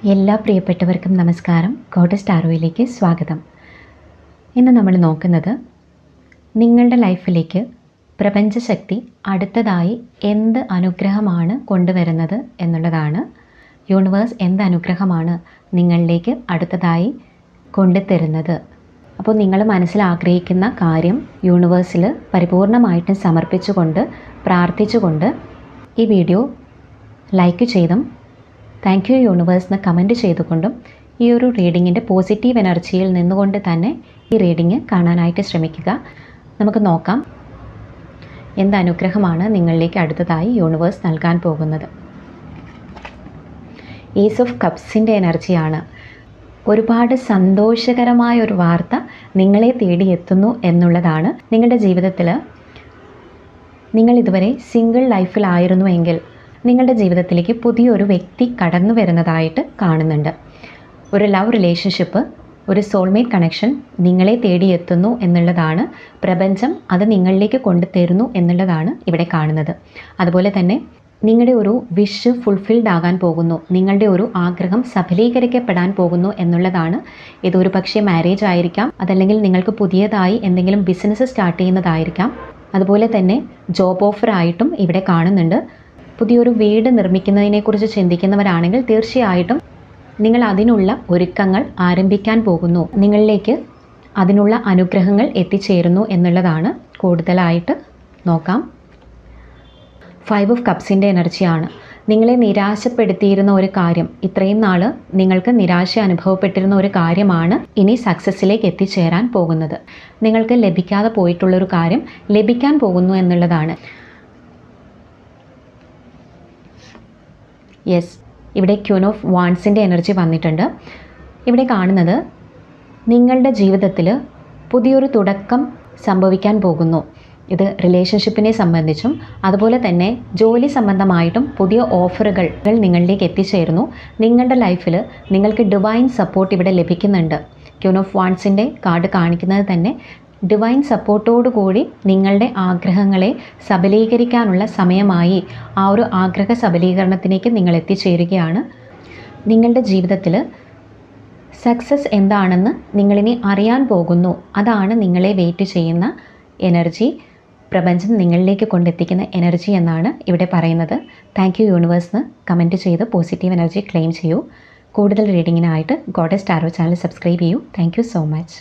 എല്ലാ പ്രിയപ്പെട്ടവർക്കും നമസ്കാരം. ഗോഡസ് ടാരോയിലേക്ക് സ്വാഗതം. ഇന്ന് നമ്മൾ നോക്കുന്നത് നിങ്ങളുടെ ലൈഫിലേക്ക് പ്രപഞ്ചശക്തി അടുത്തതായി എന്ത് അനുഗ്രഹമാണ് കൊണ്ടുവരുന്നത് എന്നുള്ളതാണ്. യൂണിവേഴ്സ് എന്ത് അനുഗ്രഹമാണ് നിങ്ങളിലേക്ക് അടുത്തതായി കൊണ്ടുതരുന്നത്. അപ്പോൾ നിങ്ങൾ മനസ്സിൽ ആഗ്രഹിക്കുന്ന കാര്യം യൂണിവേഴ്സിൽ പരിപൂർണമായിട്ടും സമർപ്പിച്ചുകൊണ്ട് പ്രാർത്ഥിച്ചുകൊണ്ട് ഈ വീഡിയോ ലൈക്ക് ചെയ്തും താങ്ക് യു യൂണിവേഴ്സ് എന്ന് കമൻറ്റ് ചെയ്തുകൊണ്ടും ഈ ഒരു റീഡിങ്ങിൻ്റെ പോസിറ്റീവ് എനർജിയിൽ നിന്നുകൊണ്ട് തന്നെ ഈ റീഡിങ് കാണാനായിട്ട് ശ്രമിക്കുക. നമുക്ക് നോക്കാം എന്ത് അനുഗ്രഹമാണ് നിങ്ങളിലേക്ക് അടുത്തതായി യൂണിവേഴ്സ് നൽകാൻ പോകുന്നത്. ഏസ് ഓഫ് കപ്സിൻ്റെ എനർജിയാണ്. ഒരുപാട് സന്തോഷകരമായ ഒരു വാർത്ത നിങ്ങളെ തേടിയെത്തുന്നു എന്നുള്ളതാണ്. നിങ്ങളുടെ ജീവിതത്തിൽ നിങ്ങൾ ഇതുവരെ സിംഗിൾ ലൈഫിലായിരുന്നുവെങ്കിൽ നിങ്ങളുടെ ജീവിതത്തിലേക്ക് പുതിയൊരു വ്യക്തി കടന്നു വരുന്നതായിട്ട് കാണുന്നുണ്ട്. ഒരു ലവ് റിലേഷൻഷിപ്പ്, ഒരു സോൾമേറ്റ് കണക്ഷൻ നിങ്ങളെ തേടിയെത്തുന്നു എന്നുള്ളതാണ്. പ്രപഞ്ചം അത് നിങ്ങളിലേക്ക് കൊണ്ടുതരുന്നു എന്നുള്ളതാണ് ഇവിടെ കാണുന്നത്. അതുപോലെ തന്നെ നിങ്ങളുടെ ഒരു വിഷ് ഫുൾഫിൽഡ് ആകാൻ പോകുന്നു, നിങ്ങളുടെ ഒരു ആഗ്രഹം സഫലീകരിക്കപ്പെടാൻ പോകുന്നു എന്നുള്ളതാണ്. ഇതൊരു പക്ഷേ മാരേജ് ആയിരിക്കാം, അതല്ലെങ്കിൽ നിങ്ങൾക്ക് പുതിയതായി എന്തെങ്കിലും ബിസിനസ് സ്റ്റാർട്ട് ചെയ്യുന്നതായിരിക്കാം. അതുപോലെ തന്നെ ജോബ് ഓഫർ ആയിട്ടും ഇവിടെ കാണുന്നുണ്ട്. പുതിയൊരു വീട് നിർമ്മിക്കുന്നതിനെക്കുറിച്ച് ചിന്തിക്കുന്നവരാണെങ്കിൽ തീർച്ചയായിട്ടും നിങ്ങൾ അതിനുള്ള ഒരുക്കങ്ങൾ ആരംഭിക്കാൻ പോകുന്നു. നിങ്ങളിലേക്ക് അതിനുള്ള അനുഗ്രഹങ്ങൾ എത്തിച്ചേരുന്നു എന്നുള്ളതാണ്. കൂടുതലായിട്ട് നോക്കാം. 5 ഓഫ് കപ്സിൻ്റെ എനർജിയാണ്. നിങ്ങളെ നിരാശപ്പെടുത്തിയിരുന്ന ഒരു കാര്യം, ഇത്രയും നാൾ നിങ്ങൾക്ക് നിരാശ അനുഭവപ്പെട്ടിരുന്ന ഒരു കാര്യമാണ് ഇനി സക്സസ്സിലേക്ക് എത്തിച്ചേരാൻ പോകുന്നത്. നിങ്ങൾക്ക് ലഭിക്കാതെ പോയിട്ടുള്ളൊരു കാര്യം ലഭിക്കാൻ പോകുന്നു എന്നുള്ളതാണ്. യെസ്, ഇവിടെ ക്യൂൻ ഓഫ് വാൻസിൻ്റെ എനർജി വന്നിട്ടുണ്ട്. ഇവിടെ കാണുന്നത് നിങ്ങളുടെ ജീവിതത്തിൽ പുതിയൊരു തുടക്കം സംഭവിക്കാൻ പോകുന്നു. ഇത് റിലേഷൻഷിപ്പിനെ സംബന്ധിച്ചും അതുപോലെ തന്നെ ജോലി സംബന്ധമായിട്ടും പുതിയ ഓഫറുകൾ നിങ്ങളിലേക്ക് എത്തിച്ചേരുന്നു. നിങ്ങളുടെ ലൈഫിൽ നിങ്ങൾക്ക് ഡിവൈൻ സപ്പോർട്ട് ഇവിടെ ലഭിക്കുന്നുണ്ട്. ക്യൂൻ ഓഫ് വാൻസിൻ്റെ കാർഡ് കാണിക്കുന്നത് തന്നെ ഡിവൈൻ സപ്പോർട്ടോടുകൂടി നിങ്ങളുടെ ആഗ്രഹങ്ങളെ സബലീകരിക്കാനുള്ള സമയമായി. ആ ഒരു ആഗ്രഹ സബലീകരണത്തിലേക്ക് നിങ്ങൾ എത്തിച്ചേരുകയാണ്. നിങ്ങളുടെ ജീവിതത്തിൽ സക്സസ് എന്താണെന്ന് നിങ്ങളിനി അറിയാൻ പോകുന്നു. അതാണ് നിങ്ങളെ വെയിറ്റ് ചെയ്യുന്ന എനർജി, പ്രപഞ്ചം നിങ്ങളിലേക്ക് കൊണ്ടെത്തിക്കുന്ന എനർജി എന്നാണ് ഇവിടെ പറയുന്നത്. താങ്ക് യു യൂണിവേഴ്സിന് കമൻറ്റ് ചെയ്ത് പോസിറ്റീവ് എനർജി ക്ലെയിം ചെയ്യൂ. കൂടുതൽ റീഡിങ്ങിനായിട്ട് ഗോഡസ് ടാരോ ചാനൽ സബ്സ്ക്രൈബ് ചെയ്യൂ. Thank you so much.